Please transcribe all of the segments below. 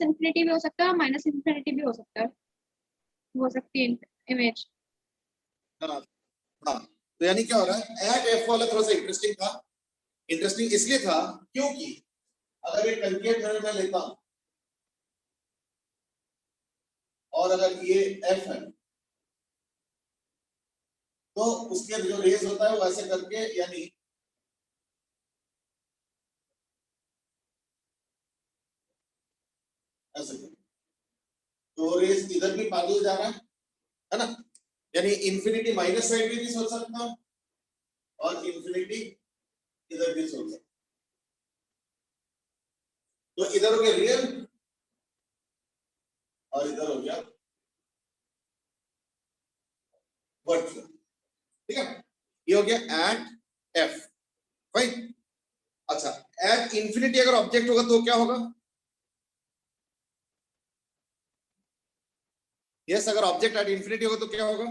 Infinity भी हो सकता है और माइनस इन्फिनिटी भी हो सकती है इमेज। हाँ हाँ, तो यानी क्या हो रहा है, एट एफ वाला थोड़ा सा इंटरेस्टिंग था। इंटरेस्टिंग इसलिए था क्योंकि अगर एक कंकेट मिरर में लेता हूं और अगर ये एफ है तो उसके जो रेज होता है वो ऐसे करके, यानी ऐसे तो रेज इधर भी पैरेलल जा रहा है ना, यानी इंफिनिटी माइनस साइड भी सोच सकता हूं और इंफिनिटी इधर भी सोच सकता हूं। तो इधर हो गया रियल और इधर हो गया वर्चुअल। ठीक है, ये हो गया एट एफ। फाइन। अच्छा, एट इंफिनिटी अगर ऑब्जेक्ट होगा तो क्या होगा? यस, अगर ऑब्जेक्ट एट इंफिनिटी होगा तो क्या होगा?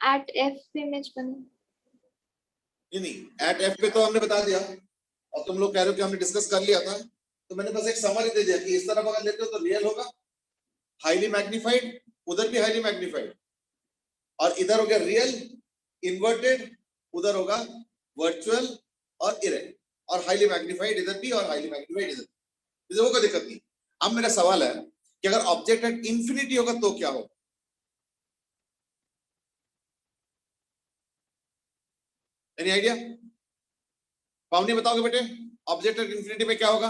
एट एफ इमेज बने। नहीं, एट एफ पे तो हमने बता दिया और तुम लोग कह रहे हो कि हमने डिस्कस कर लिया था, तो मैंने बस एक समरी दे दिया कि इस तरफ अगर लेते हो तो रियल होगा, हाईली मैग्नीफाइड, उधर भी हाईली मैग्नीफाइड, और इधर हो गया रियल इन्वर्टेड, उधर होगा वर्चुअल और इरेक्ट, और हाईली मैग्नीफाइड इधर भी और हाईली मैग्नीफाइड इधर, इधर कोई दिक्कत नहीं। अब मेरा सवाल है कि अगर ऑब्जेक्ट एट इंफिनिटी होगा तो क्या होगा? Any idea? पावनी बताओगे बेटे, ऑब्जेक्ट एट इंफिनिटी में क्या होगा?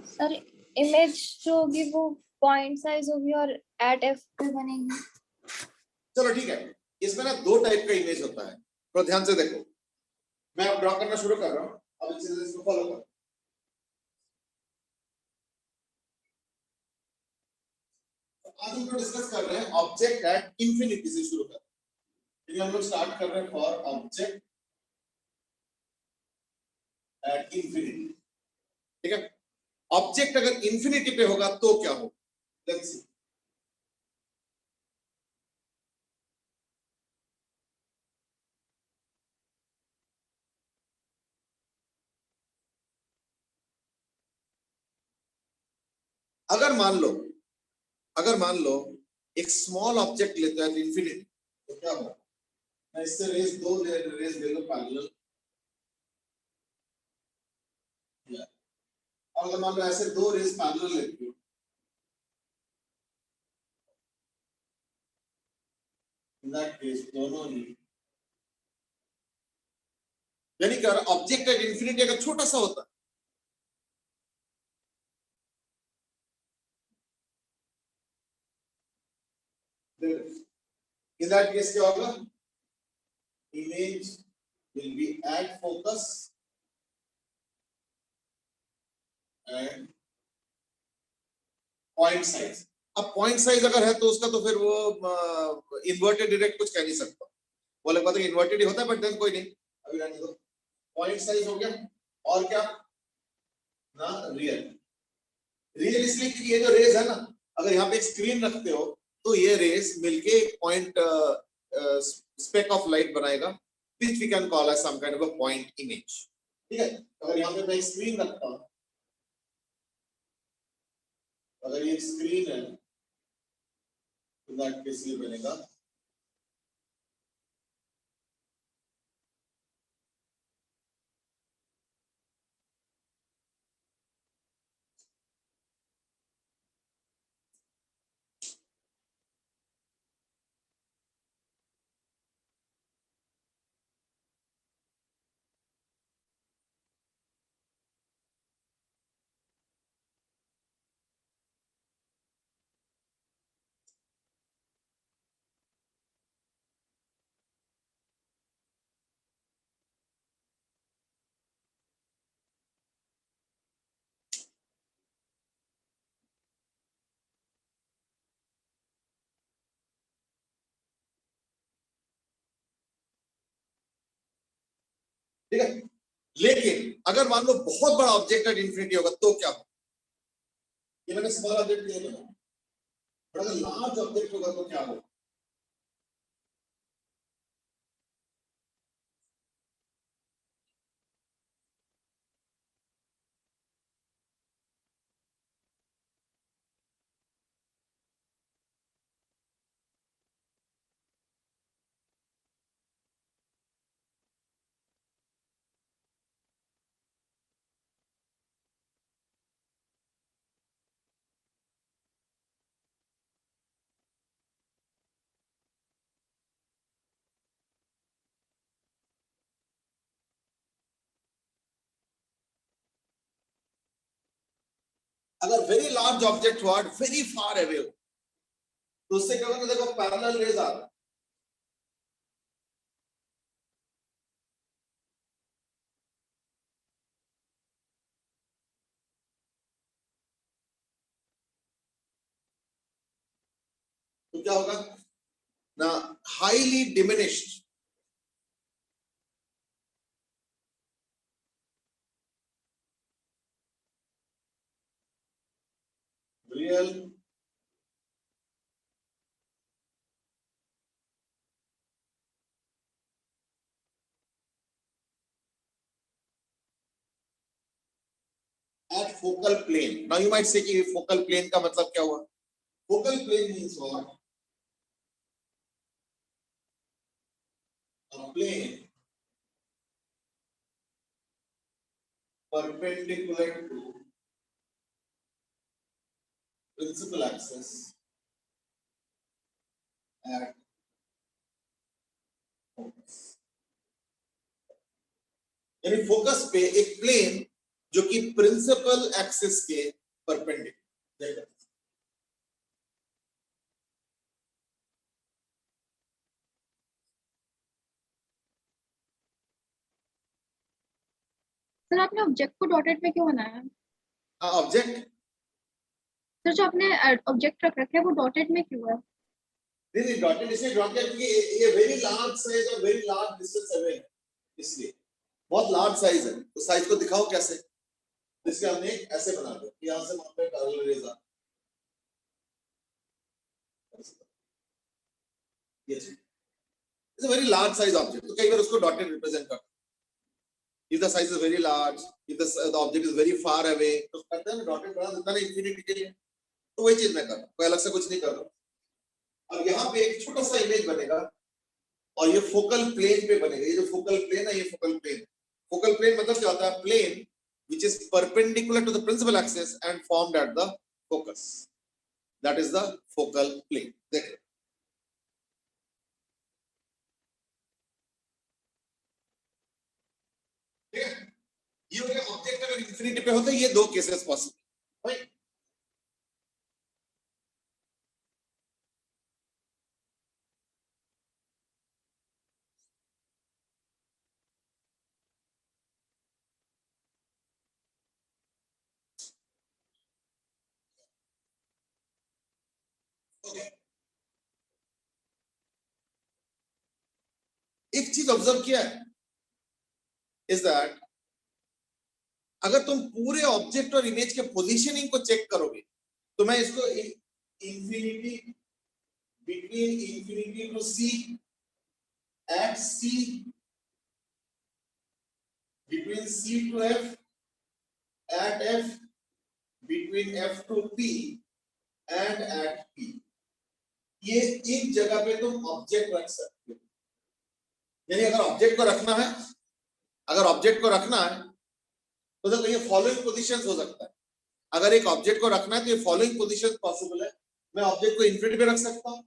सर इमेज जो होगी वो पॉइंट साइज होगी और एट एफ पे बनेगी। चलो ठीक है, इसमें ना दो टाइप का इमेज होता है, तो ध्यान से देखो। मैं अब ड्रॉ करना शुरू कर रहा हूं, अब इस चीज को फॉलो करो। आज हम लोग डिस्कस कर रहे हैं ऑब्जेक्ट एट इंफिनिटी से शुरू कर, ठीक है। हम लोग स्टार्ट कर रहे हैं फॉर ऑब्जेक्ट एट इंफिनिटी। ठीक है, ऑब्जेक्ट अगर इंफिनिटी पे होगा तो क्या होगा? Let's see. अगर मान लो एक स्मॉल ऑब्जेक्ट लेते हैं इंफिनिटी, तो क्या होगा? मैं इससे रेस दो रेस ले लो पैरेलल, और अगर मान लो ऐसे दो रेस पैरेलल लेती हूं, इन दैट केस दोनों ही, यानी कि ऑब्जेक्ट एट इंफिनिटी अगर छोटा सा होता इन दैट केस क्या होगा? Image will be at focus and point size. अब पॉइंट साइज अगर है तो उसका तो फिर वो इन्वर्टेड डायरेक्ट कुछ कह नहीं सकता, वो लगता है इन्वर्टेड ही होता है, बट देन कोई नहीं, अभी रहने दो। पॉइंट साइज हो गया, और क्या ना, रियल। रियल इसलिए कि ये जो रेज है ना, अगर यहाँ पे एक स्क्रीन रखते हो तो ये रेज मिलके एक पॉइंट स्पेक ऑफ लाइट बनाएगा, which we can call as some kind of a point image. ठीक है, अगर यहाँ पे मैं स्क्रीन रखता हूँ, अगर ये स्क्रीन है तो दैट केस ये बनेगा ठीक है। लेकिन अगर मान लो बहुत बड़ा ऑब्जेक्ट एट इंफिनिटी होगा तो क्या होगा? ये मैंने स्मॉल ऑब्जेक्ट लिया था, बट अगर लार्ज ऑब्जेक्ट होगा तो क्या होगा? अगर वेरी लार्ज ऑब्जेक्ट हुआ वेरी फार अवे हो तो उससे क्या होगा, देखो पैरेलल रेज आ रहा है, तो क्या होगा ना, highly diminished, real at focal plane. Now you might say कि focal plane का मतलब क्या हुआ? Focal plane means what? A plane perpendicular to principal axis at focus. यानी फोकस पे एक प्लेन जो कि प्रिंसिपल एक्सिस के परपेंडिकुलर। सर आपने ऑब्जेक्ट को डॉटेड में क्यों बनाया? ऑब्जेक्ट सर जो आपने ऑब्जेक्ट रख रखे हैं वो डॉटेड में क्यों है? नहीं, डॉटेड इसलिए ड्रॉ किया क्योंकि ये वेरी लार्ज साइज और वेरी लार्ज डिस्टेंस अवे है, इसलिए बहुत लार्ज साइज है। तो साइज को दिखाओ कैसे, इसके हमने ऐसे बना दिया, यहाँ से वहां पे पैरेलल रेज आ, ये it's a very large size object, तो कई बार उसको डॉटेड रिप्रेजेंट करते हैं। If the size is very large, if the object is very far away, तो करते हैं ना डॉटेड बना देता है इंफिनिटी के लिए, तो वही चीज मैं कर रहा हूँ, कोई अलग से कुछ नहीं कर रहा हूँ। अब यहाँ पे एक छोटा सा इमेज बनेगा और ये फोकल प्लेन पे बनेगा, ये जो फोकल प्लेन है ये फोकल प्लेन। फोकल प्लेन मतलब क्या होता है? Plane which is perpendicular to the principal axis and formed at the focus, that is the focal plane। देखो ठीक है, ये हो गया ऑब्जेक्ट अगर इंफिनिटी पे होता है, ये दो केसेस पॉसिबल, राइट? एक चीज ऑब्जर्व किया है, इज दैट अगर तुम पूरे ऑब्जेक्ट और इमेज के पोजीशनिंग को चेक करोगे तो मैं इसको infinity, between infinity to C, at C, between C to F, at F, between F to P and at P, ये इन जगह पे तुम ऑब्जेक्ट रख सकते हो। यानी अगर ऑब्जेक्ट को रखना है, अगर ऑब्जेक्ट को रखना है तो देखो ये फॉलोइंग पोजीशंस हो सकता है। अगर एक ऑब्जेक्ट को रखना है तो ये फॉलोइंग पोजीशंस पॉसिबल है। मैं ऑब्जेक्ट को इंफिनिटी पे रख सकता हूँ,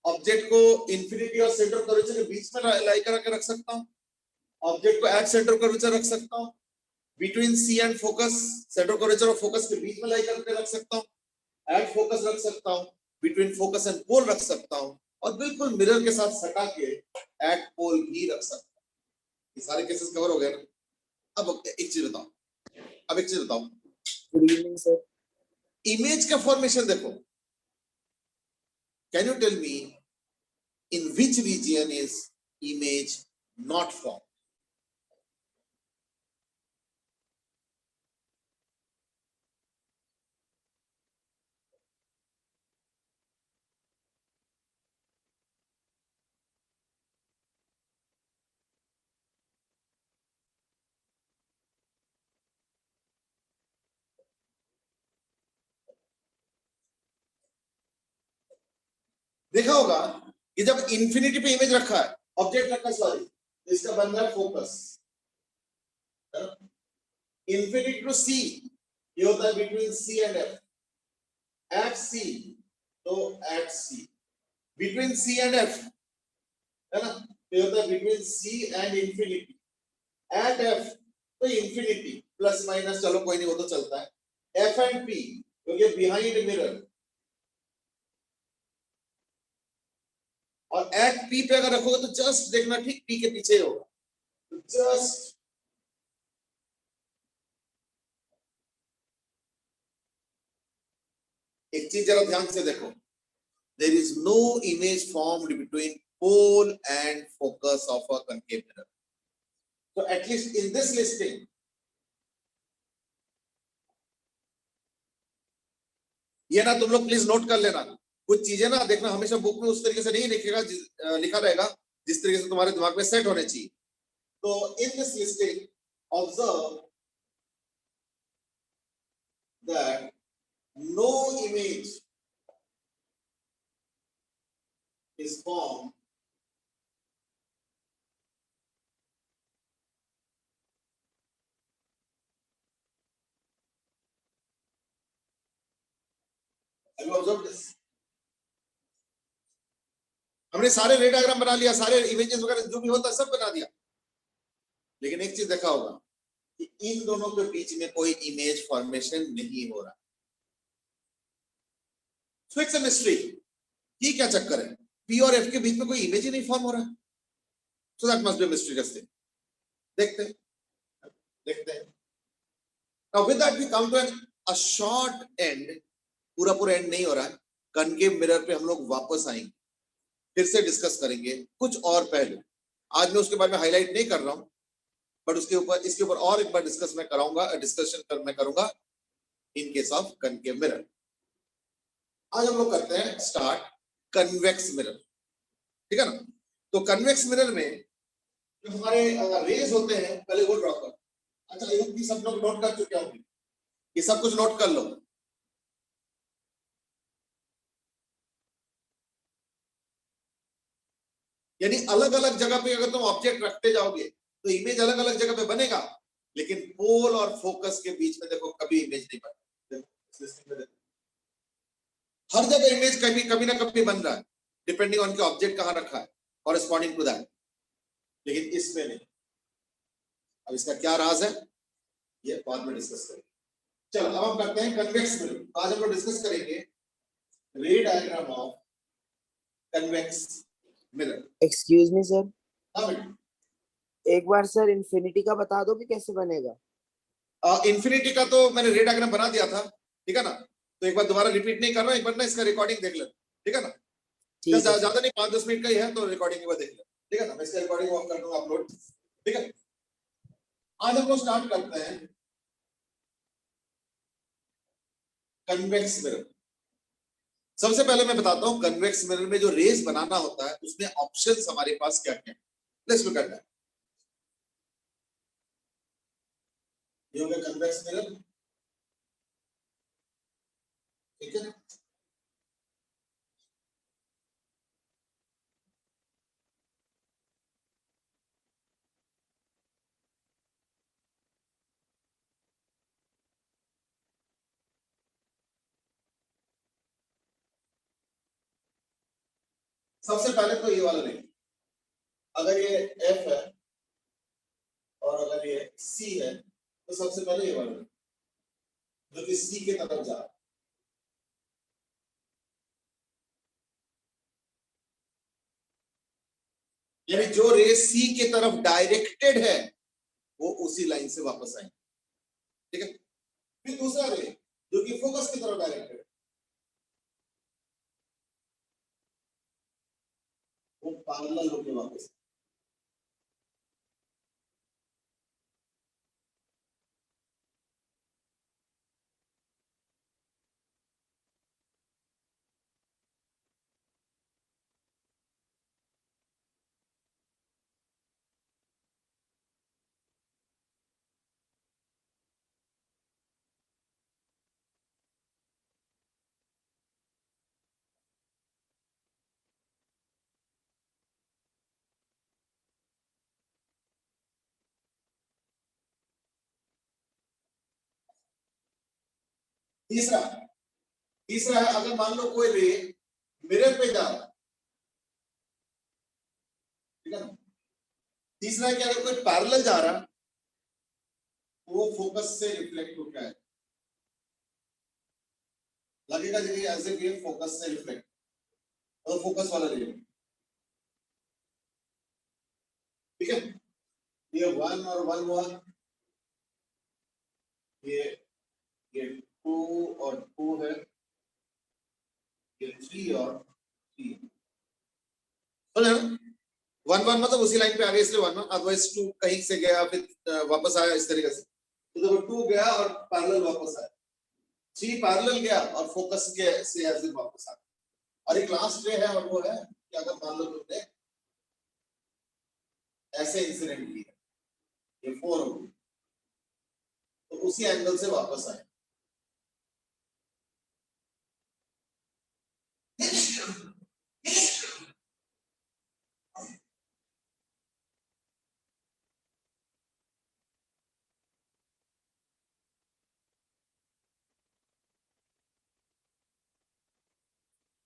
ऑब्जेक्ट को इंफिनिटी और सेंटर कर्वेचर के बीच में लाई करके रख सकता हूँ, ऑब्जेक्ट को एट सेंटर कर्वेचर रख सकता हूँ, between C and focus, centre curvature और फोकस के बीच में लाई करके रख सकता हूँ, एट फोकस रख सकता हूँ, बिटवीन फोकस एंड पोल रख सकता हूँ, और बिल्कुल मिरर के साथ सटा के एट पोल भी रख सकता हूँ। ये सारे केसेस कवर हो गए ना? अब एक चीज बताओ, गुड इवनिंग सर। इमेज का फॉर्मेशन देखो, can you tell me in which region is image not form? देखा होगा कि जब इंफिनिटी पे इमेज रखा है, ऑब्जेक्ट रखा, सॉरी, इसका बन रहा है फोकस, इंफिनिटी टू सी ये होता है between C and F, at C तो at C, between C and F है ना, ये होता है between C and infinity, at F तो इंफिनिटी प्लस माइनस, चलो कोई नहीं वो तो चलता है, F and P, क्योंकि बिहाइंड मिरर, और एट P पे अगर रखोगे तो जस्ट देखना ठीक P के पीछे होगा, जस्ट एक चीज जरा ध्यान से देखो, there is no image formed between pole and focus of a concave mirror. So at least in this listing, ये ना तुम लोग प्लीज नोट कर लेना, कुछ चीजें ना देखना हमेशा बुक में उस तरीके से नहीं लिखेगा, लिखा रहेगा जिस तरीके से तुम्हारे दिमाग में सेट होने चाहिए. तो in this listing, observe that no image is formed Have you observed this? हमने सारे रे डायग्राम बना लिया, सारे इमेजेस वगैरह जो भी होता है सब बना दिया, लेकिन एक चीज देखा होगा कि इन दोनों के बीच में कोई इमेज फॉर्मेशन नहीं हो रहा. So it's a mystery. ये क्या चक्कर है, P और F के बीच में कोई इमेज ही नहीं फॉर्म हो रहा है. So that must be a mysterious thing. देखते हैं, देखते हैं. Now with that we come to a short end. पूरा एंड नहीं हो रहा है. कनकेव मिरर पे हम लोग वापस आएंगे, फिर से डिस्कस करेंगे कुछ और पहलू. आज मैं उसके बारे में हाईलाइट नहीं कर रहा हूं, बट इसके ऊपर और एक बार डिस्कशन मैं करूंगा in case of concave mirror. आज हम लोग करते हैं स्टार्ट कन्वेक्स मिरर, ठीक है ना. तो कन्वेक्स मिरर में जो हमारे रेज होते हैं, पहले वो ड्रॉ कर. अच्छा, ये सब लोग नोट कर चुके होंगे, ये सब कुछ नोट कर लो. यानी अलग अलग जगह पे अगर तुम ऑब्जेक्ट रखते जाओगे तो इमेज अलग अलग जगह पे बनेगा, लेकिन पोल और फोकस के बीच में देखो कभी इमेज नहीं बनेगा. हर जगह इमेज कभी ना कभी बन रहा है, डिपेंडिंग ऑन के ऑब्जेक्ट कहां रखा है, कॉरेस्पॉन्डिंग टू दैट, लेकिन इसमें नहीं. अब इसका क्या राज है ये बाद में डिस्कस करेंगे. चलो अब हम करते हैं कन्वेक्स मिरर. आज हम लोग डिस्कस करेंगे रे diagram of convex mirror. Excuse me sir, हाँ बेटा, एक बार सर इन्फिनिटी का बता दो कि कैसे बनेगा. इन्फिनिटी का तो मैंने रे डायग्राम बना दिया था, ठीक है ना. तो एक बार दोबारा रिपीट नहीं कर रहा, एक बार ना इसका रिकॉर्डिंग देख ले, ठीक है ना. ठीक है ज्यादा नहीं, 5-10 मिनट का ही है, तो रिकॉर्डिंग एक बार देख ले, ठीक है ना. मैं इसका रिकॉर्डिंग ऑफ कर दूंगा अपलोड, ठीक है. आज हम लोग स्टार्ट करते हैं कन्वेक्स मिरर. सबसे पहले मैं बताता हूं कन्वेक्स मिरर में जो रेज बनाना होता है उसमें ऑप्शंस हमारे पास क्या क्या है. Let's look at that. ये हो गया कन्वेक्स मिरर, ठीक है. सबसे पहले तो ये वाला नहीं, अगर ये F है और अगर ये C है तो सबसे पहले ये वाला जो कि C के तरफ जा रहा है. यानी जो रे C के तरफ डायरेक्टेड है वो उसी लाइन से वापस आएंगे, ठीक है. फिर दूसरा रे जो कि फोकस की तरफ डायरेक्टेड है वो पैरेलल होकर वापस. तीसरा तीसरा है, अगर मान लो कोई रे मिरर पे जा रहा है, ठीक है ना. तीसरा है कि अगर कोई पैरेलल जा रहा है वो फोकस से रिफ्लेक्ट होकर आए. लगेगा जी एज इफ ये फोकस से रिफ्लेक्ट, और फोकस वाला रे, ठीक है। ये 1 और 1 हुआ, ये 2 और 2 है, ये 3 और 3, समझ ना। 1 1 मतलब उसी लाइन पे आ गया इसलिए 1 1, अदरवाइज 2 कहीं से गया फिर वापस आया इस तरीके से, तो देखो 2 गया और पैरेलल वापस आया, 3 पैरेलल गया और फोकस के से एज इफ वापस आ गया, और एक लास्ट रे है और वो है कि अगर मान लो तुमने ऐसे इंसिडेंट किया, ये 4 हो गई, तो उसी एंगल से वापस आए।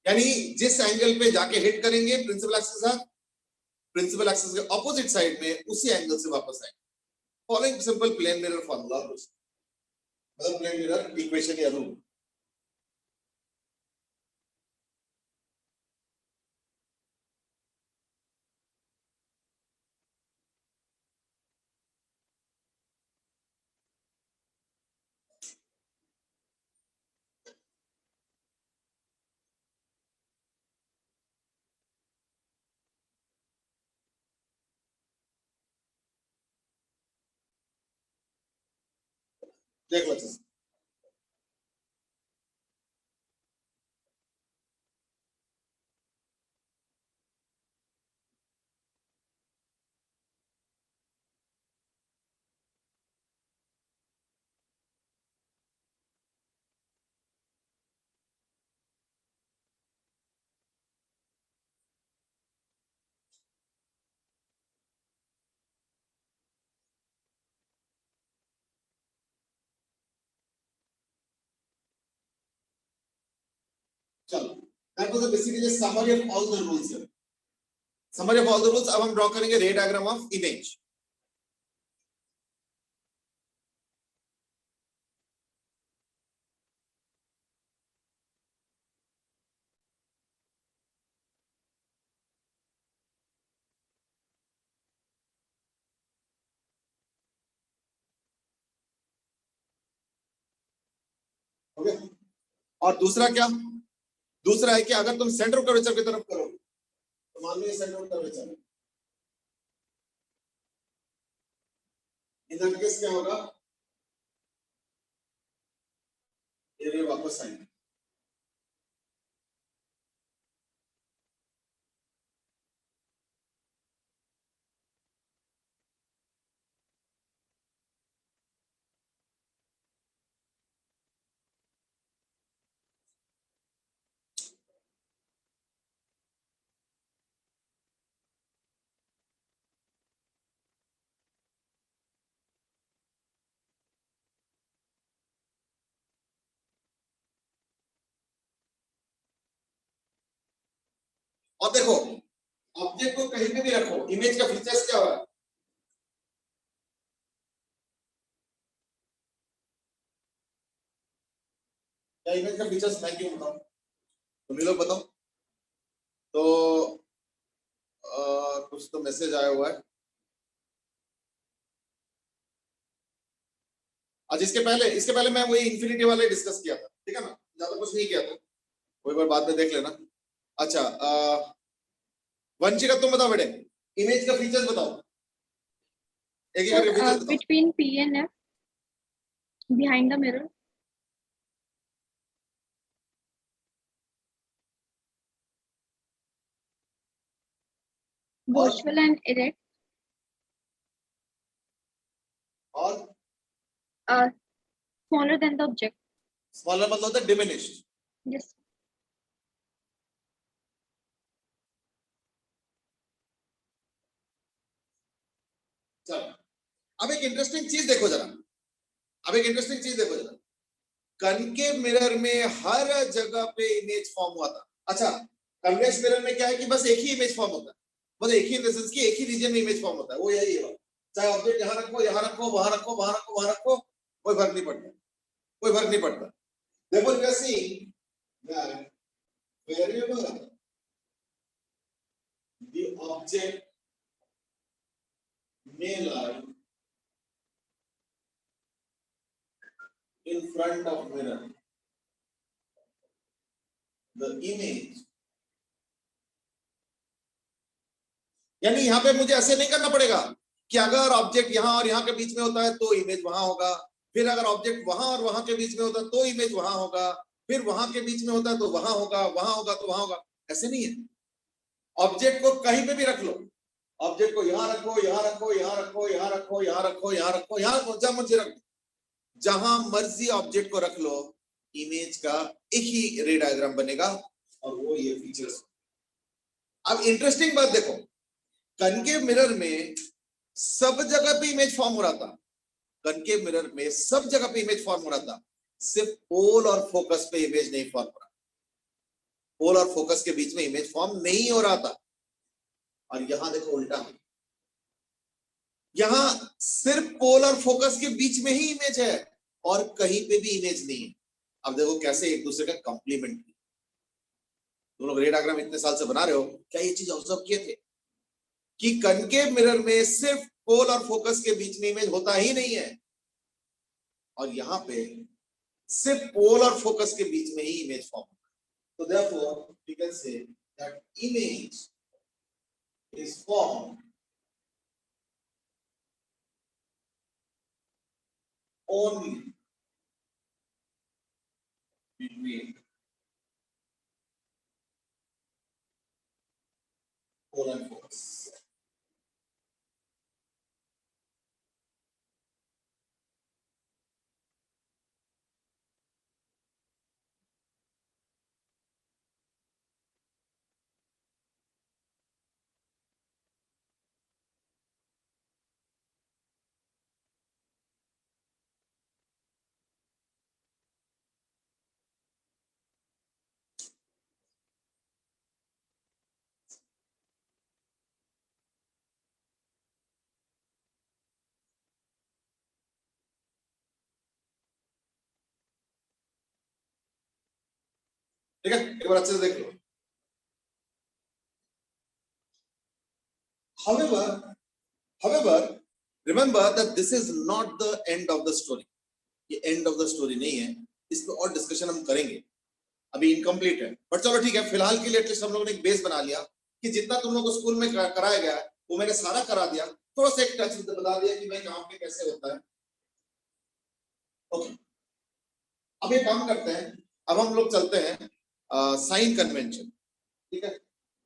यानी जिस एंगल पे जाके हिट करेंगे प्रिंसिपल एक्सिस के साथ, प्रिंसिपल एक्सिस के ऑपोजिट साइड में उसी एंगल से वापस आएंगे, following simple plain mirror formula, मतलब प्लेन मिरर इक्वेशन या रूल। देख लो चलो, that was basically summary of all the rules. Summary of all the rules. अब हम ड्रॉ करेंगे रे डायग्राम ऑफ इमेज। ओके, और दूसरा क्या, दूसरा है कि अगर तुम सेंटर ऑफ कर्वेचर की तरफ करोगे तो मान लो ये सेंटर ऑफ कर्वेचर है, इन दैट केस क्या होगा, ये रे वापस आएंगे। और देखो ऑब्जेक्ट को कहीं पे भी रखो, इमेज का फीचर्स क्या हो रहा है, क्या इमेज का फीचर्स मैं क्यों बताऊं, तुम लोग बताओ। तो कुछ तो मैसेज आया हुआ है। आज इसके पहले मैं वही इंफिनिटी वाले डिस्कस किया था, ठीक है ना, ज्यादा कुछ नहीं किया था, कोई बार बाद में देख लेना। अच्छा वंशिका तुम बताओ बेटे, इमेज का फीचर्स बताओ, एक एक करके फीचर्स बताओ। Between P and F, behind the mirror, virtual and erect, और smaller than the object. Smaller मतलब होता है डिमिनिश्ड। Yes. चलो अब एक इंटरेस्टिंग चीज देखो जरा, अब एक इंटरेस्टिंग चीज देखो जरा, कनकेव मिरर में हर जगह पे इमेज फॉर्म हुआ था। अच्छा कन्वेक्स मिरर में क्या है कि बस एक ही इमेज फॉर्म होता है, मतलब एक ही इन द सेंस कि एक ही रीजन में इमेज फॉर्म होता है, वो यही है। चाहे ऑब्जेक्ट यहाँ रखो, यहाँ रखो, वहां रखो, वहां रखो, वहां रखो, कोई फर्क नहीं पड़ता, कोई फर्क नहीं पड़ता। Therefore we are seeing that wherever the object may lie in front of mirror, the image, यानी यहाँ पे मुझे ऐसे नहीं करना पड़ेगा कि अगर ऑब्जेक्ट यहाँ और यहाँ के बीच में होता है तो इमेज वहां होगा, फिर अगर ऑब्जेक्ट वहां और वहां के बीच में होता है तो इमेज वहां होगा, फिर वहां के बीच में होता है तो वहां होगा, वहां होगा तो वहां होगा। ऐसे नहीं है। ऑब्जेक्ट को कहीं पे भी रख लो, ऑब्जेक्ट को यहाँ रखो, यहाँ रखो, यहाँ रखो, यहाँ रखो, यहाँ रखो, यहाँ रखो, यहाँ जहां मर्जी रख, जहां मर्जी ऑब्जेक्ट को रख लो, इमेज का एक ही रे डायग्राम बनेगा और वो ये फीचर्स। अब इंटरेस्टिंग बात देखो, कनकेव मिरर में सब जगह पे इमेज फॉर्म हो रहा था, कनकेव मिरर में सब जगह पे इमेज फॉर्म हो रहा था, सिर्फ पोल और फोकस पे इमेज नहीं फॉर्म हो रहा, पोल और फोकस के बीच में इमेज फॉर्म नहीं हो रहा था। और यहां देखो उल्टा, यहां सिर्फ पोल और फोकस के बीच में ही इमेज है और कहीं पे भी इमेज नहीं है। अब देखो कैसे एक दूसरे का कंप्लीमेंट, तुम लोग रे डायग्राम इतने साल से बना रहे हो, क्या ये चीज ऑब्जर्व किए थे कि कनकेव मिरर में सिर्फ पोल और फोकस के बीच में इमेज होता ही नहीं है और यहाँ पे सिर्फ पोल और फोकस के बीच में ही इमेज फॉर्म होता है। तो therefore we can say that image is formed only between pole and focus. ठीक है, एक बार अच्छे से देख लो। However, remember that this is not the end of the story. ये end of the story नहीं है, इस पे और डिस्कशन हम करेंगे, अभी इनकम्प्लीट है। बट चलो ठीक है, फिलहाल के लिए एटलीस्ट हम लोगों ने एक बेस बना लिया कि जितना तुम लोगों को स्कूल में कराया गया वो मैंने सारा करा दिया, थोड़ा सा एक टच बता दिया कि भाई काम पे कैसे होता है। ओके, अब ये काम करते हैं, अब हम लोग चलते हैं साइन कन्वेंशन। ठीक है,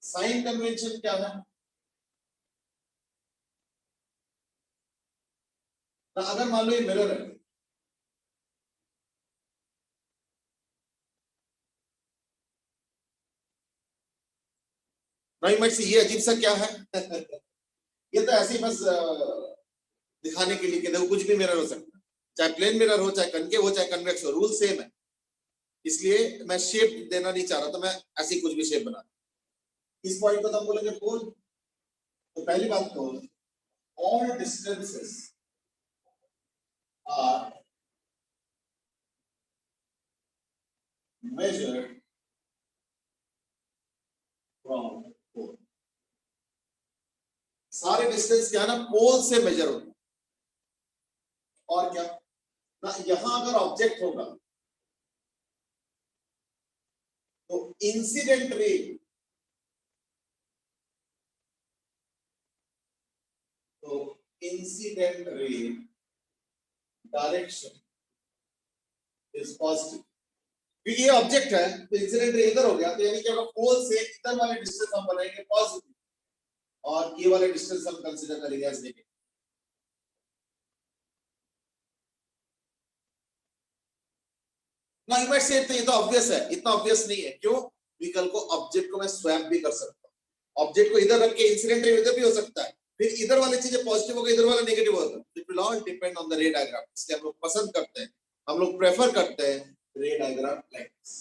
साइन कन्वेंशन क्या है? अगर मान लो ये मिरर है, नहीं मैं ये अजीब सा क्या है ये तो ऐसे ही बस दिखाने के लिए कि देखो कुछ भी मिरर हो सकता है, चाहे प्लेन मिरर हो, चाहे कनकेव हो, चाहे कन्वेक्स हो, रूल सेम है। इसलिए मैं शेप देना नहीं चाह रहा, तो मैं ऐसी कुछ भी शेप बना, इस पॉइंट को तो हम बोलेंगे पोल। तो पहली बात तो all distances are measured from pole। सारे डिस्टेंस क्या है ना, पोल से मेजर होते हैं। और क्या ना, यहां अगर ऑब्जेक्ट होगा तो incident ray direction is positive. ये ऑब्जेक्ट है तो इंसिडेंट रे इधर हो गया, तो यानी कि अगर पोल से इधर वाले डिस्टेंस हम बनाएंगे पॉजिटिव और ये वाले डिस्टेंस हम कंसीडर करेंगे एज नेगेटिव। ना यू माइट से ये तो ऑब्वियस है, इतना ऑब्वियस नहीं है। क्यों? विकल्प को ऑब्जेक्ट को मैं स्वैप भी कर सकता हूं, ऑब्जेक्ट को इधर रख के इंसिडेंट रे इधर भी हो सकता है, फिर इधर वाली चीजें पॉजिटिव होगा, इधर वाला नेगेटिव होगा। It will all depend on the रे डायग्राम। इसलिए हम लोग पसंद करते हैं, हम लोग प्रेफर करते हैं रे डायग्राम लाइक दिस।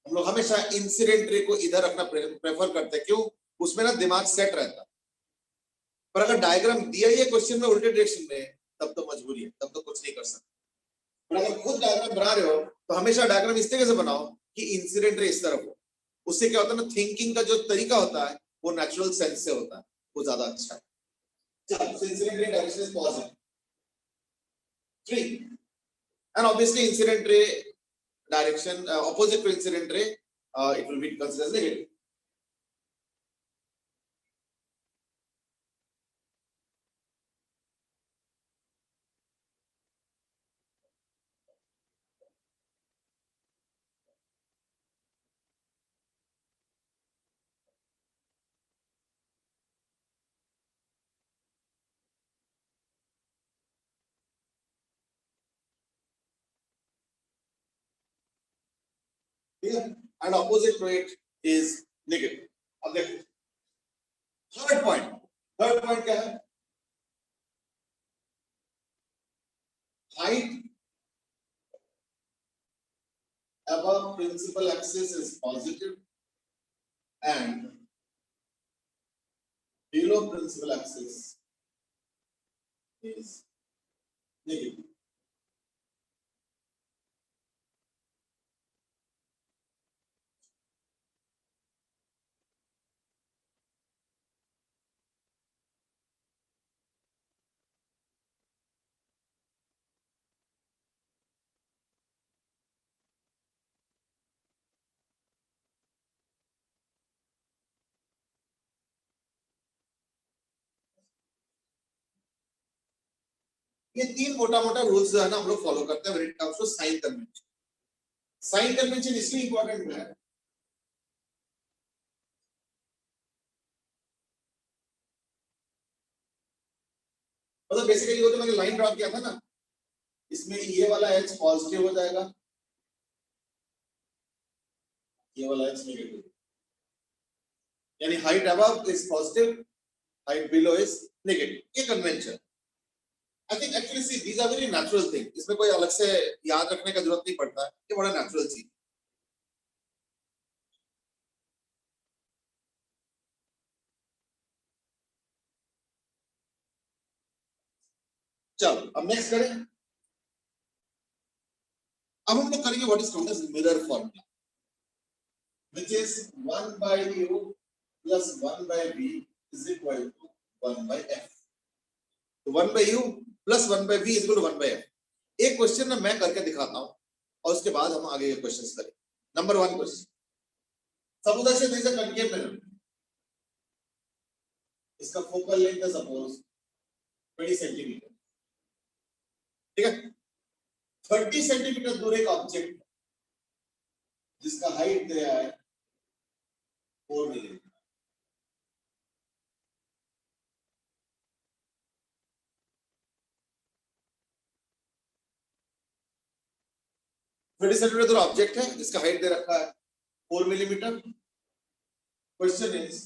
हम लोग हमेशा इंसिडेंट रे को इधर रखना प्रेफर करते हैं। क्यों? उसमें ना दिमाग सेट रहता है। पर अगर डायग्राम दिया ही है क्वेश्चन में उल्टे डायरेक्शन में, तब तो मजबूरी है, तब तो कुछ नहीं कर सकते। पर अगर खुद डायग्राम बना रहे हो तो हमेशा डायग्राम इस तरीके से बनाओ कि इंसिडेंट रे इस तरफ हो, उससे क्या होता है ना, थिंकिंग का जो तरीका होता है वो नेचुरल सेंस से होता है, वो ज्यादा अच्छा है। चलो, so incident ray direction is positive. 3. And obviously incident ray direction opposite to incident ray, it will be considered as negative. And opposite to it is negative. अब देखो थर्ड पॉइंट क्या है? Height above principal axis is positive and below principal axis is negative. ये तीन मोटा मोटा rules जो है ना हम लोग फॉलो करते हैं when it comes to sign convention. Sign convention इसलिए इंपॉर्टेंट है मतलब बेसिकली वो तो मैंने लाइन ड्रॉ किया था ना, इसमें ये वाला एच पॉजिटिव हो जाएगा, ये वाला एच नेगेटिव, यानी height above is positive, height below is negative. ये convention I think actually see these are very natural thing, इसमें कोई अलग से याद रखने का जरूरत नहीं पड़ता है, ये बड़ा नेचुरल चीज। चलो अब नेक्स्ट करें। अब हम लोग करेंगे what is called as mirror formula, which is 1 by u plus 1 by v is equal to 1 by f। तो 1 by u plus 1 by v is equal to 1 by f। एक क्वेश्चन ना मैं करके दिखाता हूं और उसके बाद हम आगे के क्वेश्चंस करेंगे। Number 1 question, suppose say there is a concave mirror, इसका फोकल लेंथ है सपोज 20 सेंटीमीटर, ठीक है। 30 सेंटीमीटर दूर एक ऑब्जेक्ट जिसका हाइट दिया है 4 मिलीमीटर, दूर ऑब्जेक्ट है जिसका हाइट दे रखा है 4 millimetre. Question is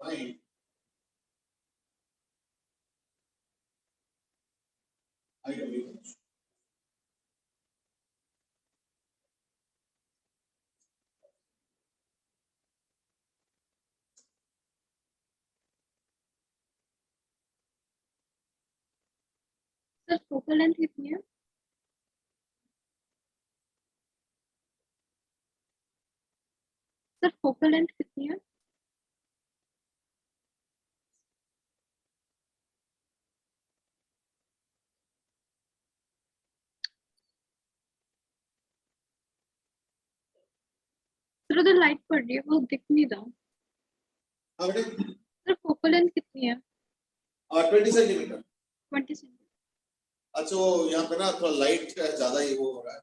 find height of image. Sir focal length कितनी है? सर फोकल लेंथ कितनी है? सर उधर लाइट पड़ रही है, वो दिख नहीं रहा। हाँ बेटे, सर फोकल लेंथ कितनी है? 20 सेंटीमीटर। 20 सेंटीमीटर। अच्छा वो यहाँ पे ना थोड़ा लाइट ज्यादा ही वो हो रहा है,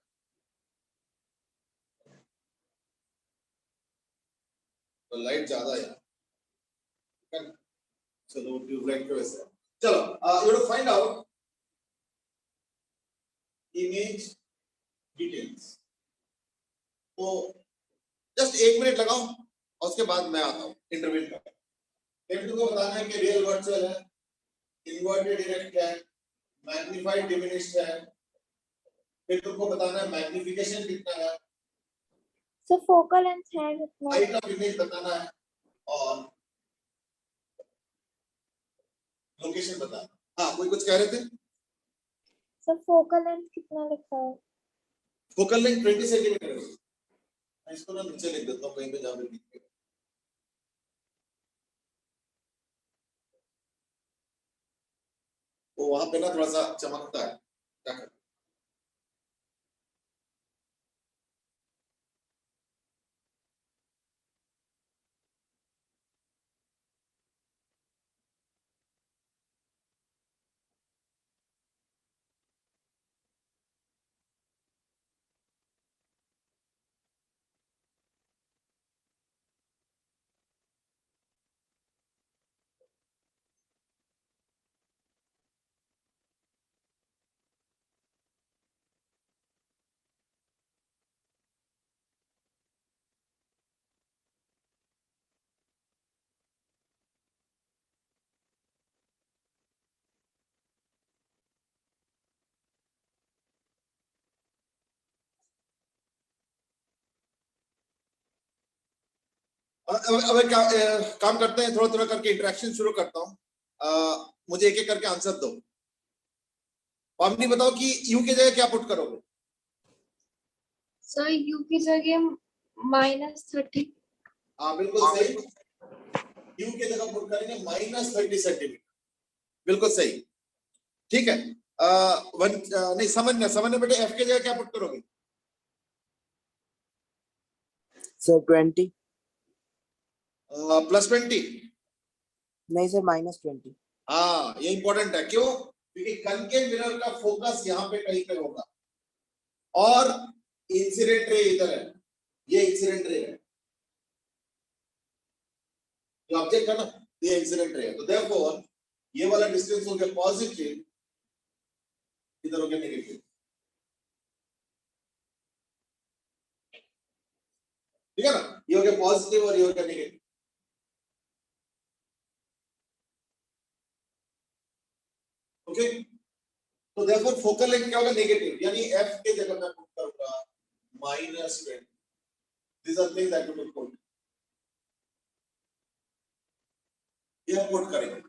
तो लाइट ज्यादा है, चलो ट्यूबलाइट के वैसे। चलो you have to find out image details. तो जस्ट 1 मिनट लगाओ और उसके बाद मैं आता हूँ इंटरव्यू का। फिर तुमको बताना है कि रियल वर्चुअल है, इन्वर्टेड डायरेक्ट है, मैग्नीफाइड डिमिनिश्ड है, फिर तुमको बताना है मैग्निफिकेशन कितना है, So focal length है कितना? हाइट ऑफ इमेज बताना है और लोकेशन बताना। हाँ कोई कुछ कह रहे थे? So focal length कितना लिखा है? फोकल लेंथ 20 सेंटीमीटर है। मैं इसको ना नीचे लिख देता हूँ कहीं पे जहाँ पे लिखे वो वहां पे ना थोड़ा सा चमकता है, क्या करें। अब एक काम करते हैं, थोड़ा थोड़ा करके इंटरेक्शन शुरू करता हूँ। मुझे एक एक करके आंसर दो। पावनी बताओ कि यू की जगह क्या पुट करोगे? सर यू की जगह -30। हाँ बिल्कुल सही, यू की जगह पुट करेंगे -30 सेंटीमीटर, बिल्कुल सही। ठीक है, नहीं समझना बेटे, एफ की जगह क्या पुट करोगे? सर 20। +20। नहीं सर -20। हाँ ये इंपॉर्टेंट है, क्यों? क्योंकि कनकेव मिरर का फोकस यहाँ पे कहीं पे होगा और इंसिडेंट रे इधर है, ये इंसिडेंट रे है, ये ऑब्जेक्ट है ना, ये इंसिडेंट रे है। तो देयरफॉर ये वाला डिस्टेंस हो गया पॉजिटिव, इधर हो गया नेगेटिव। ठीक है ना, ये हो गया पॉजिटिव और ये हो गया नेगेटिव। ओके, तो देयरफॉर फोकल लेंथ क्या होगा? नेगेटिव, यानी एफ के जगह मैं पुट करूंगा -20। This are things that you will put, ये पुट करेंगे।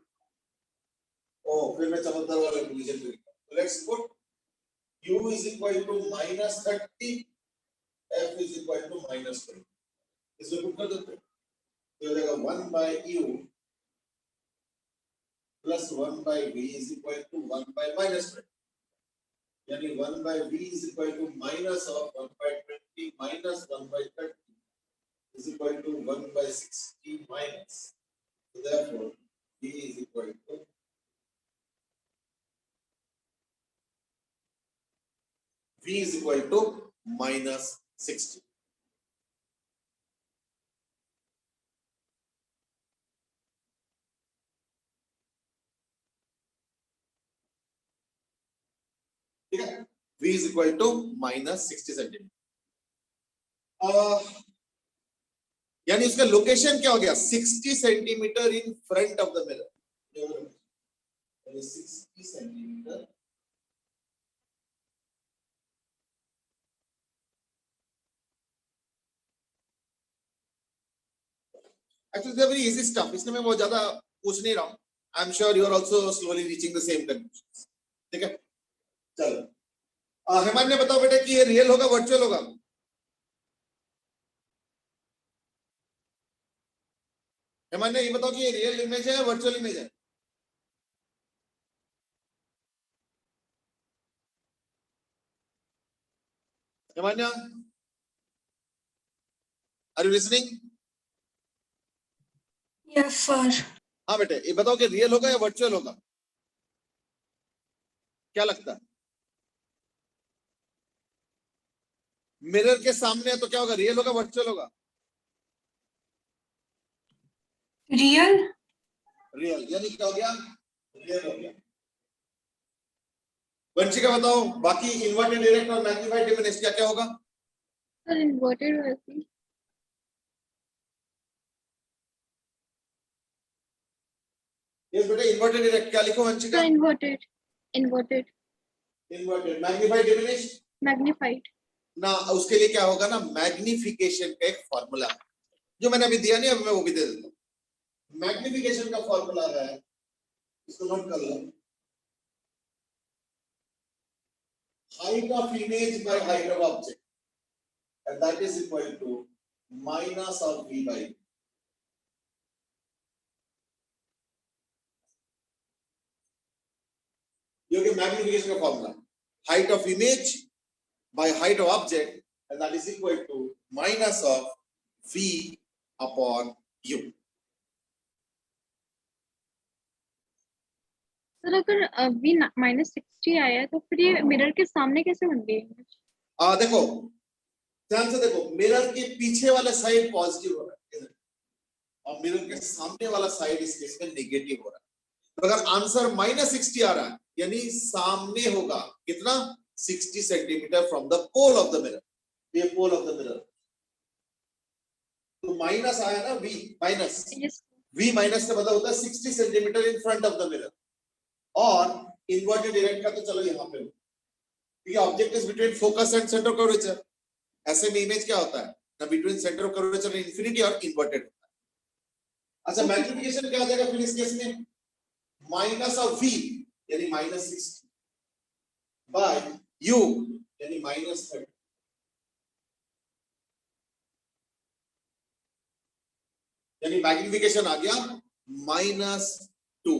ओ फिर मैं चमकदार वाला पोजीशन पे, तो let's put u is equal to -30, f is equal to -20। इसमें पुट कर देते हैं, तो हो जाएगा 1 by u plus 1 by v is equal to 1 by -20, यानी 1 by v is equal to minus of 1 by 20 minus 1 by 30 is equal to 1 by 60 minus, so therefore v is equal to -60। ठीक है, v is equal to -60 centimetre. यानी उसका location क्या हो गया? 60 centimetre in front of the mirror, यानी 60 centimetre actually very easy stuff, इसमें मैं बहुत ज्यादा पूछ नहीं रहा हूं। I am sure you are also slowly reaching the same conclusion. ठीक है, चलो हेमंत ने बताओ बेटा कि ये रियल होगा वर्चुअल होगा? हेमंत ने ये बताओ कि ये रियल इमेज है या वर्चुअल इमेज है? Hemant, are you listening? Yes sir. हाँ बेटे, ये बताओ कि रियल होगा या वर्चुअल होगा, क्या लगता है? मिरर के सामने है तो क्या होगा, रियल होगा वर्चुअल होगा? रियल। रियल, यानी क्या हो गया? रियल हो गया। वंशिका बताओ, बाकी इन्वर्टेड डायरेक्ट और मैग्नीफाइड डिमिनिश क्या क्या होगा? सर इन्वर्टेड वैसे यस बेटा, इन्वर्टेड डायरेक्ट क्या लिखो Vanshika? Sir inverted inverted inverted. Magnified diminish magnified ना, उसके लिए क्या होगा ना, मैग्निफिकेशन का एक फॉर्मूला है जो मैंने अभी दिया नहीं, अब मैं वो भी दे देता हूं। मैग्निफिकेशन का फॉर्मूला है, इसको नोट कर लो, height of image by height of object. and that is equal to minus of v by u. You get magnification का formula, height of image by height of object, and that is equal to minus of v upon u. Sir अगर v -60 आया है तो फिर ये mirror के सामने कैसे बन गई इमेज? देखो ध्यान से देखो, मिरर के पीछे वाला साइड पॉजिटिव हो रहा है इधर, और मिरर के सामने वाला साइड इस केस में नेगेटिव हो रहा है। तो अगर आंसर -60 आ रहा है यानी सामने होगा कितना, 60 centimetre from the pole of the mirror, ये पोल ऑफ द मिरर। तो माइनस आया ना, v minus, Yes. v minus से मतलब होता है 60 centimetre in front of the mirror, और इन्वर्टेड डायरेक्ट का तो चलो यहाँ पे, ठीक है, object is between focus and centre of curvature. ऐसे में इमेज क्या होता है ना, between centre of curvature and infinity और इन्वर्टेड होता है। अच्छा, मैग्निफिकेशन क्या आ जाएगा फिर इस केस में, माइनस ऑफ v यानी -60 बाय u यानी -30, यानी मैग्निफिकेशन आ गया -2।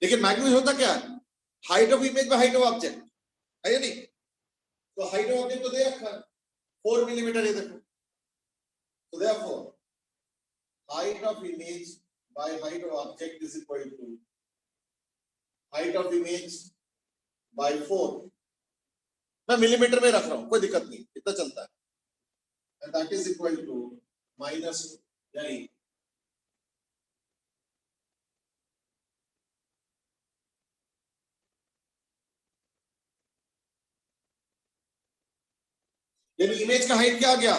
लेकिन मैग्निफिकेशन होता क्या है, height of image by height of object, है या नहीं? तो हाइट ऑफ ऑब्जेक्ट तो दे रखा है 4 मिलीमीटर, ये देखो, तो therefore height of image by height of object is equal to height of image by 4। मैं मिलीमीटर में रख रहा हूं, कोई दिक्कत नहीं, इतना चलता है, and that is equal to -2, यानी इमेज का हाइट क्या आ गया,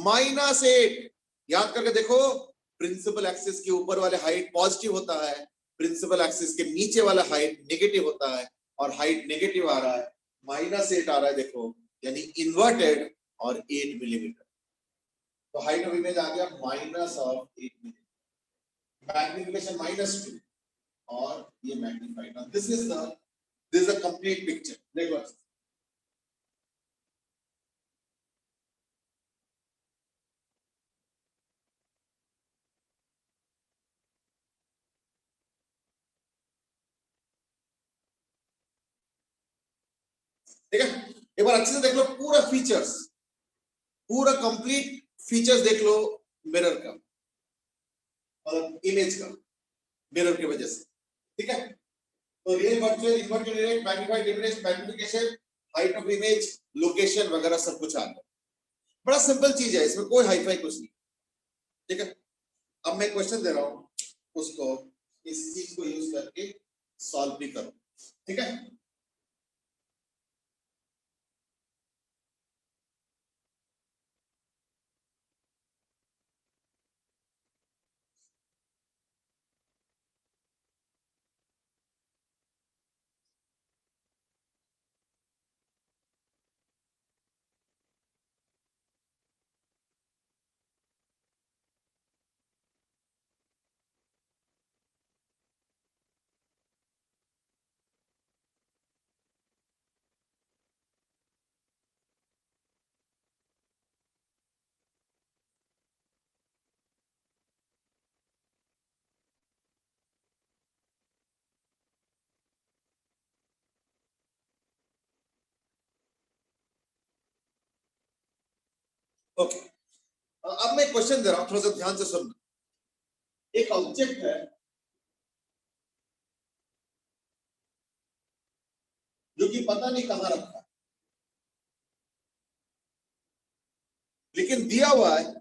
-8। याद करके देखो, प्रिंसिपल एक्सिस के ऊपर वाले हाइट पॉजिटिव होता है, प्रिंसिपल एक्सिस के नीचे वाला हाइट नेगेटिव होता है, और हाइट नेगेटिव आ रहा है, -8 आ रहा है, देखो, यानी इन्वर्टेड और 8 मिलीमीटर। तो हाइट ऑफ इमेज आ गया -8 मिलीमीटर, मैग्निफिकेशन -2, और ये magnified. This is the complete picture. देखो ठीक है, एक बार अच्छे से देख लो पूरा फीचर्स, पूरा कंप्लीट फीचर्स देख लो मिरर का, मतलब इमेज का, मिरर की वजह से, ठीक है। तो real virtual, inverted direct, magnified, diminished, magnification, height of image, location वगैरह सब कुछ आ गया। बड़ा सिंपल चीज है, इसमें कोई हाई फाई कुछ नहीं, ठीक है। अब मैं क्वेश्चन दे रहा हूं, उसको इस चीज को यूज करके सॉल्व भी करो, ठीक है। ओके, अब मैं क्वेश्चन दे रहा हूं, थोड़ा सा ध्यान से सुनना। एक ऑब्जेक्ट है जो कि पता नहीं कहां रखा है, लेकिन दिया हुआ है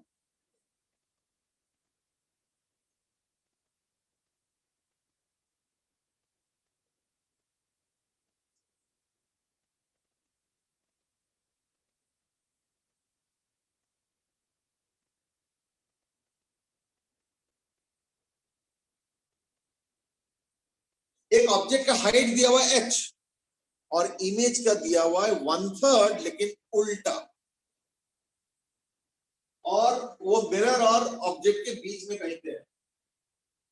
एक ऑब्जेक्ट का हाइट दिया हुआ है h, और इमेज का दिया हुआ है 1/3 लेकिन उल्टा, और वो मिरर और ऑब्जेक्ट के बीच में कहीं पे है,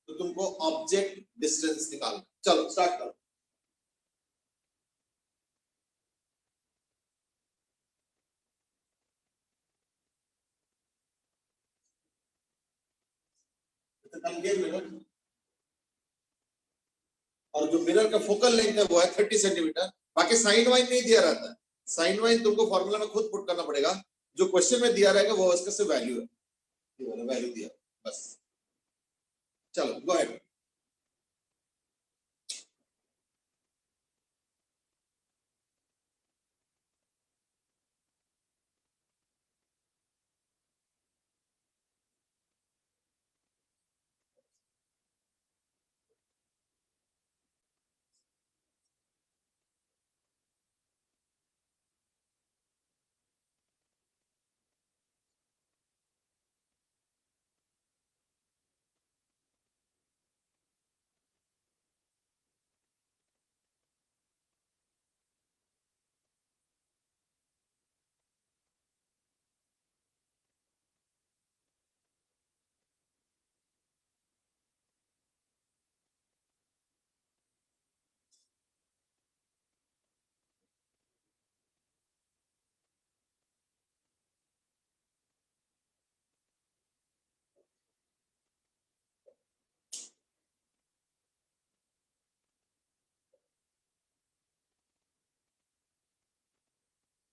तो तुमको ऑब्जेक्ट डिस्टेंस निकालना। चलो स्टार्ट करो। कनकेव मिरर, और जो मिरर का फोकल लेंथ है वो है 30 सेंटीमीटर। बाकी साइन वाइन नहीं दिया रहता है, साइन वाइन तुमको फॉर्मूला में खुद पुट करना पड़ेगा, जो क्वेश्चन में दिया रहेगा वो इसका सिर्फ वैल्यू है, ये वाला वैल्यू दिया बस। चलो गो अहेड।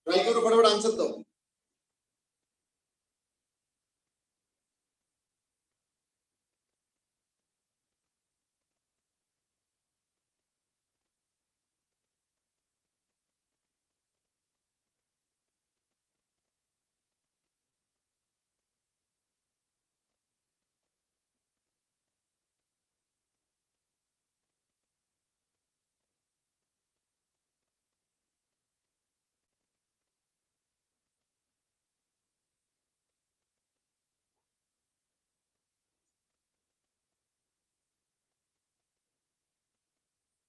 ट्राई करो, फटाफट आंसर दो।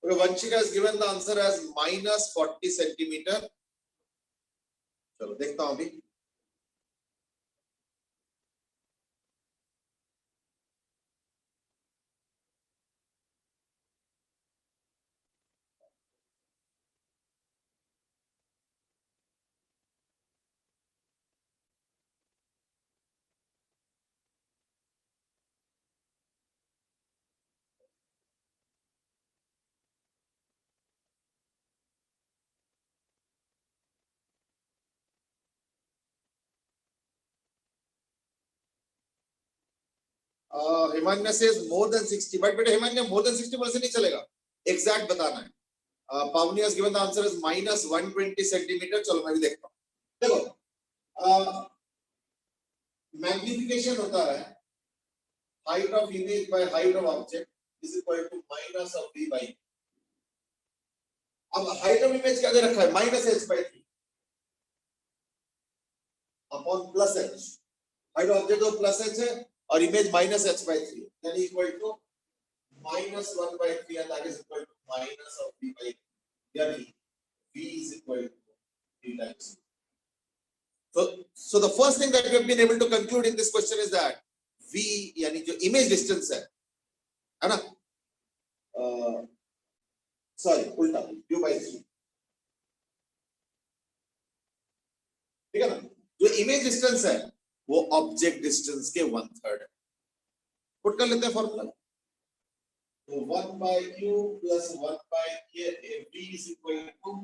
Vanshika has given the answer as minus 40 centimetre. चलो देखता हूं अभी। हिमान्या says more than 60, बट बेटे हिमान्या more than 60 बोले से नहीं चलेगा, एग्जैक्ट बताना है। पावनी has given the answer as minus 120 centimetre. चलो मैं भी देखता हूँ। देखो मैग्निफिकेशन होता है height of image by height of object is equal to minus of v by। अब height of image क्या दे रखा है, minus h by 3 upon plus h। height of object तो प्लस h है और इमेज माइनस h by 3, यानी equal to minus 1 by 3 and that is equal to minus of v by, यानी v is equal to 3 times। So the first thing that we have been able to conclude in this question is that v यानी जो image distance है ना, sorry उल्टा, u by 3, ठीक है ना। जो इमेज डिस्टेंस है वो ऑब्जेक्ट डिस्टेंस के 1/3 है। पुट कर लेते हैं फॉर्मूला। तो 1 by u plus 1 by v is equal to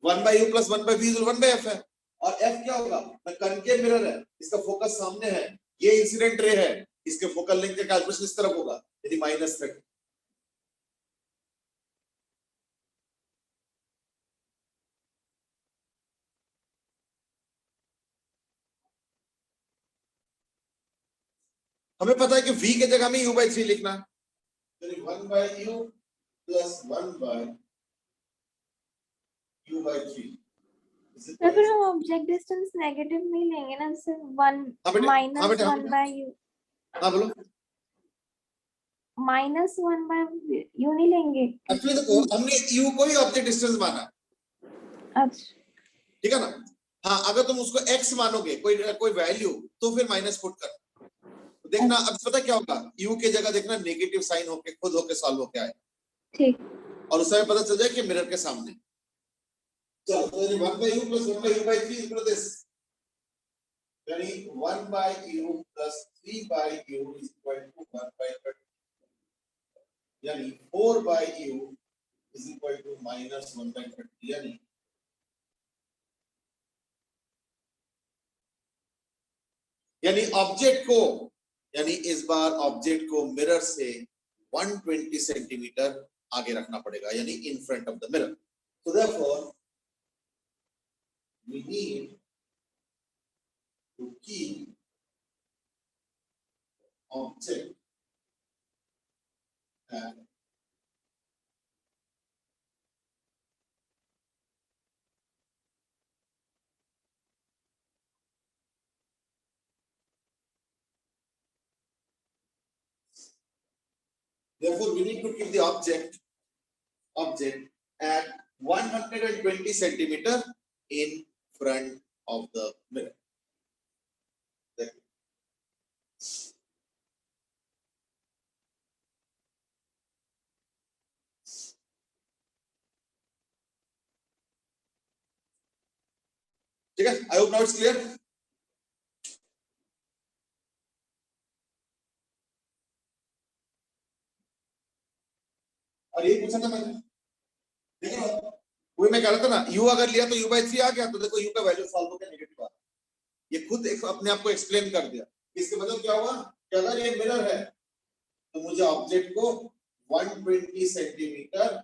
1 by u plus 1 by v is 1 by f है। और f क्या होगा, कनकेव मिरर है, इसका फोकस सामने है, ये इंसिडेंट रे है, इसके फोकल लेंथ का कैलकुलेशन इस तरफ होगा, यदि -30। हमें पता है कि v के जगह में u by 3 लिखना है, तो 1 by u plus 1 by u by 3। तो फिर हम ऑब्जेक्ट डिस्टेंस नेगेटिव नहीं लेंगे ना, सिर्फ 1 माइनस 1 बाय यू। हाँ बोलो। माइनस 1 बाय यू नहीं लेंगे एक्चुअली देखो हमने u को ही ऑब्जेक्ट डिस्टेंस माना, अच्छा ठीक है ना। हाँ अगर तुम उसको x मानोगे कोई वैल्यू तो फिर माइनस पुट कर देखना। अब पता क्या होगा, u के जगह देखना नेगेटिव साइन होके खुद होके सॉल्व होके आए, ठीक, और उस समय पता चल जाए कि मिरर के सामने। चलो तो 1 by u plus 1 by u by 3 is equal to this, यानी 1 by u plus 3 by u is equal to 1 by यानी 4/u is equal to -1/30 यानी ऑब्जेक्ट को, यानी इस बार ऑब्जेक्ट को मिरर से 120 सेंटीमीटर आगे रखना पड़ेगा, यानी इन front of the mirror. So therefore we need to keep object at therefore we need to keep the object at 120 centimeter in front of the mirror. ठीक है, I hope now it's clear. और ये पूछा था मैंने, देखिए वही मैं कह रहा था ना, u अगर लिया तो u/3 आ गया, तो देखो u का वैल्यू सॉल्व होकर नेगेटिव आ गया. ये खुद अपने आप को एक्सप्लेन कर दिया. इसके मतलब क्या हुआ कि अगर ये मिरर है तो मुझे ऑब्जेक्ट को 120 सेंटीमीटर,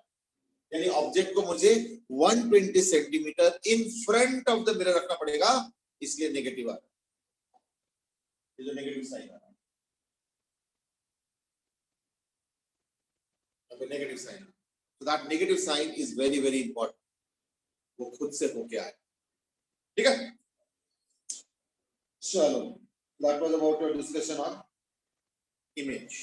यानी ऑब्जेक्ट को मुझे 120 centimetre in front of the mirror रखना पड़ेगा, इसलिए नेगेटिव आ रहा है. ये जो नेगेटिव साइन आ रहा है, negative sign, so that negative sign is very very important. वो खुद से होके आए. ठीक है, चलो, that was about your discussion on image.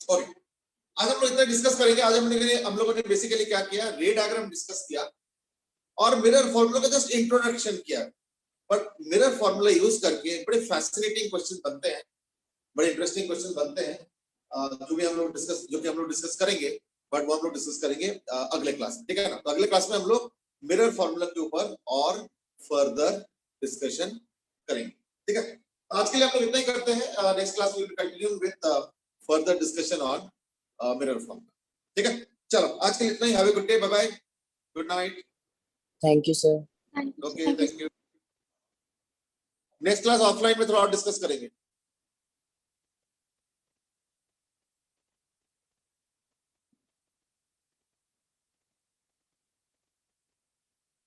और आज हम लोग इतना डिस्कस करेंगे. आज हम लोगों ने बेसिकली क्या किया, रे डायग्राम डिस्कस किया और मिरर फॉर्मूला का जस्ट इंट्रोडक्शन किया. बट मिरर फॉर्मूला यूज करके बड़े फैसिनेटिंग क्वेश्चन बनते हैं, बड़े इंटरेस्टिंग क्वेश्चन बनते हैं, जो कि हम लोग डिस्कस करेंगे. बट वो हम लोग डिस्कस करेंगे अगले क्लास में. ठीक है ना, तो अगले क्लास में हम लोग मिरर फॉर्मूला के ऊपर और फर्दर डिस्कशन करेंगे. ठीक है, आज के लिए हम लोग इतना ही करते हैं. Next class will continue with further discussion on mirror formula. ठीक है, चलो आज के लिए इतना ही. Have a good day, bye bye, good night. Thank you sir. Okay, thank you. Next class offline में थोड़ा और डिस्कस करेंगे.